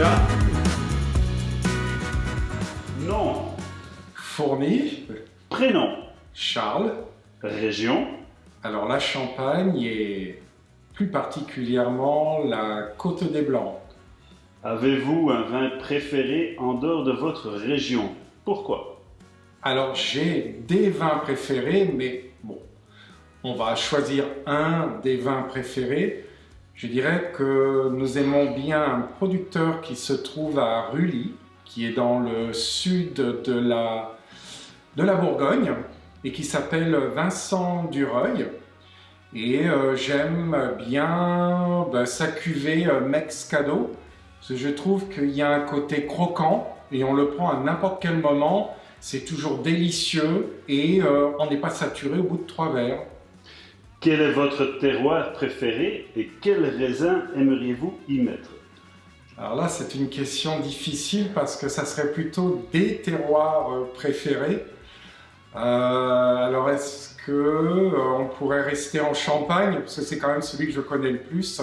Bien. Nom. Fourni. Prénom. Charles. Région. Alors la Champagne et plus particulièrement la Côte des Blancs. Avez-vous un vin préféré en dehors de votre région? Pourquoi? Alors j'ai des vins préférés, mais bon, on va choisir un des vins préférés. Je dirais que nous aimons bien un producteur qui se trouve à Rully, qui est dans le sud de la Bourgogne et qui s'appelle Vincent Dureuil. Et j'aime bien sa cuvée Mex Cadeau, parce que je trouve qu'il y a un côté croquant et on le prend à n'importe quel moment. C'est toujours délicieux et on n'est pas saturé au bout de 3 verres. Quel est votre terroir préféré et quel raisin aimeriez-vous y mettre? Alors là, c'est une question difficile parce que ça serait plutôt des terroirs préférés. Alors est-ce qu'on pourrait rester en Champagne, parce que c'est quand même celui que je connais le plus.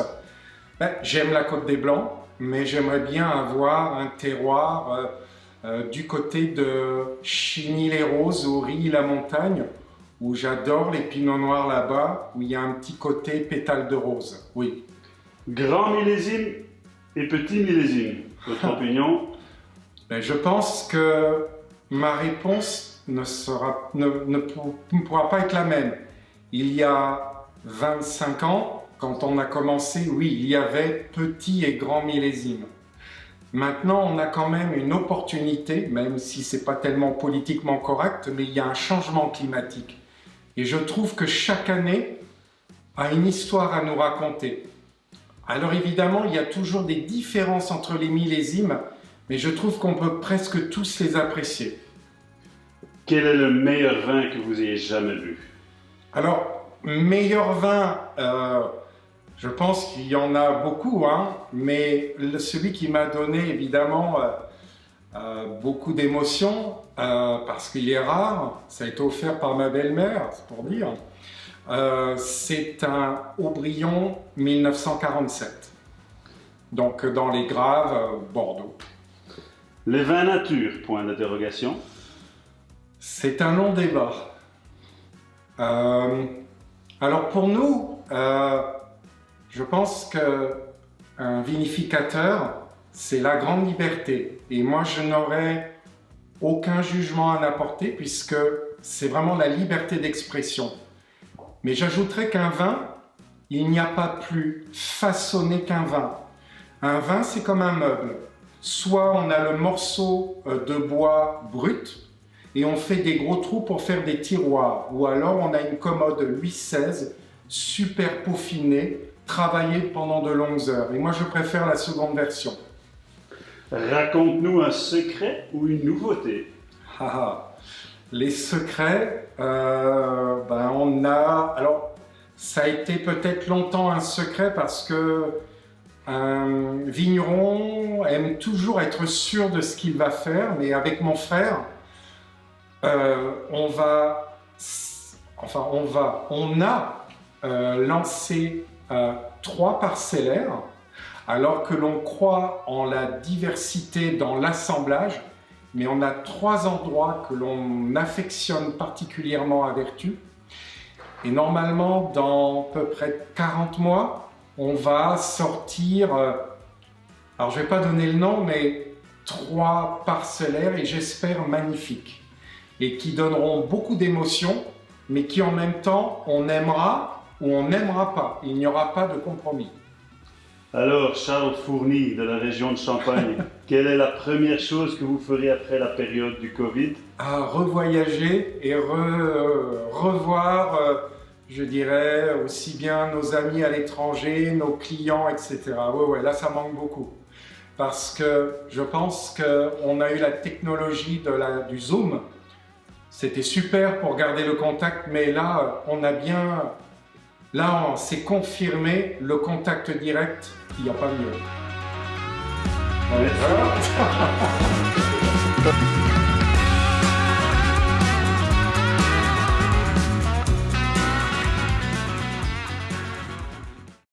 J'aime la Côte des Blancs, mais j'aimerais bien avoir un terroir du côté de Chigny-les-Roses, au Rilly-la-Montagne, où j'adore les pinots noirs là-bas, où il y a un petit côté pétale de rose. Oui. Grand millésime et petit millésime. Votre opinion? Je pense que ma réponse ne pourra pas être la même. Il y a 25 ans, quand on a commencé, oui, il y avait petit et grand millésime. Maintenant, on a quand même une opportunité, même si ce n'est pas tellement politiquement correct, mais il y a un changement climatique. Et je trouve que chaque année a une histoire à nous raconter. Alors évidemment, il y a toujours des différences entre les millésimes, mais je trouve qu'on peut presque tous les apprécier. Quel est le meilleur vin que vous ayez jamais bu? Alors, meilleur vin, je pense qu'il y en a beaucoup, mais celui qui m'a donné évidemment beaucoup d'émotions, parce qu'il est rare, ça a été offert par ma belle-mère, c'est pour dire, c'est un Haut-Brion 1947, donc dans les Graves, Bordeaux. Les vins nature, point d'interrogation. C'est un long débat. Alors pour nous, je pense qu'un vinificateur, c'est la grande liberté. Et moi, je n'aurais aucun jugement à apporter puisque c'est vraiment la liberté d'expression. Mais j'ajouterais qu'un vin, il n'y a pas plus façonné qu'un vin. Un vin, c'est comme un meuble. Soit on a le morceau de bois brut et on fait des gros trous pour faire des tiroirs. Ou alors on a une commode Louis XVI, super peaufinée, travaillée pendant de longues heures. Et moi, je préfère la seconde version. Raconte-nous un secret ou une nouveauté. Les secrets, on a... Alors, ça a été peut-être longtemps un secret parce que un vigneron aime toujours être sûr de ce qu'il va faire, mais avec mon frère, on a lancé 3 parcellaires, alors que l'on croit en la diversité dans l'assemblage, mais on a 3 endroits que l'on affectionne particulièrement à Vertus. Et normalement, dans à peu près 40 mois, on va sortir, alors je ne vais pas donner le nom, mais 3 parcellaires, et j'espère magnifiques, et qui donneront beaucoup d'émotions, mais qui en même temps, on aimera ou on n'aimera pas. Il n'y aura pas de compromis. Alors, Charles Fourny, de la région de Champagne, quelle est la première chose que vous ferez après la période du Covid? À revoyager et revoir, je dirais, aussi bien nos amis à l'étranger, nos clients, etc. Ouais, là, ça manque beaucoup. Parce que je pense qu'on a eu la technologie du Zoom. C'était super pour garder le contact, mais là, on s'est confirmé le contact direct, il n'y a pas mieux. Voilà.